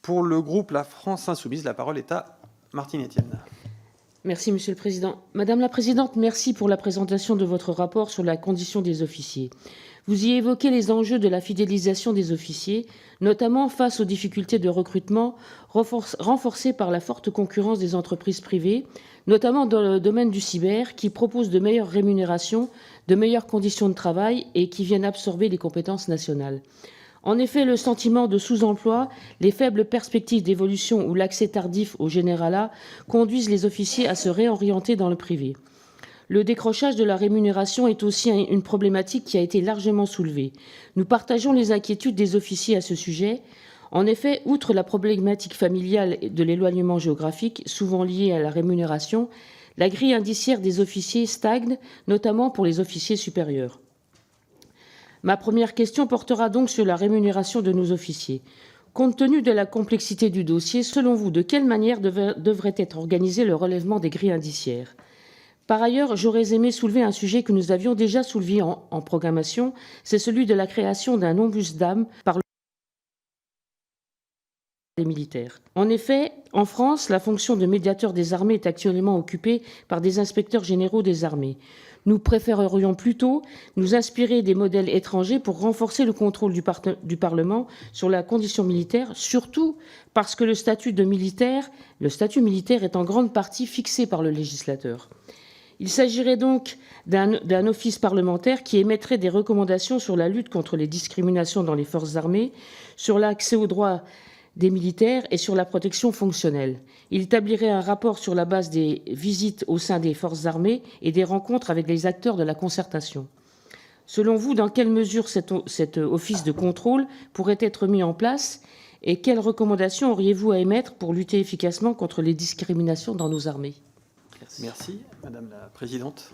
Pour le groupe La France Insoumise, la parole est à Martine Etienne. Merci, Monsieur le Président. Madame la Présidente, merci pour la présentation de votre rapport sur la condition des officiers. Vous y évoquez les enjeux de la fidélisation des officiers, notamment face aux difficultés de recrutement renforcées par la forte concurrence des entreprises privées, notamment dans le domaine du cyber, qui proposent de meilleures rémunérations, de meilleures conditions de travail et qui viennent absorber les compétences nationales. En effet, le sentiment de sous-emploi, les faibles perspectives d'évolution ou l'accès tardif au généralat conduisent les officiers à se réorienter dans le privé. Le décrochage de la rémunération est aussi une problématique qui a été largement soulevée. Nous partageons les inquiétudes des officiers à ce sujet. En effet, outre la problématique familiale de l'éloignement géographique, souvent liée à la rémunération, la grille indiciaire des officiers stagne, notamment pour les officiers supérieurs. Ma première question portera donc sur la rémunération de nos officiers. Compte tenu de la complexité du dossier, selon vous, de quelle manière devrait être organisé le relèvement des grilles indiciaires ? Par ailleurs, j'aurais aimé soulever un sujet que nous avions déjà soulevé en programmation, c'est celui de la création d'un ombus d'âme par les militaires. En effet, en France, la fonction de médiateur des armées est actuellement occupée par des inspecteurs généraux des armées. Nous préférerions plutôt nous inspirer des modèles étrangers pour renforcer le contrôle du Parlement sur la condition militaire, surtout parce que le statut militaire est en grande partie fixé par le législateur. Il s'agirait donc d'un office parlementaire qui émettrait des recommandations sur la lutte contre les discriminations dans les forces armées, sur l'accès aux droits des militaires et sur la protection fonctionnelle. Il établirait un rapport sur la base des visites au sein des forces armées et des rencontres avec les acteurs de la concertation. Selon vous, dans quelle mesure cet office de contrôle pourrait être mis en place et quelles recommandations auriez-vous à émettre pour lutter efficacement contre les discriminations dans nos armées ? Merci, Madame la Présidente.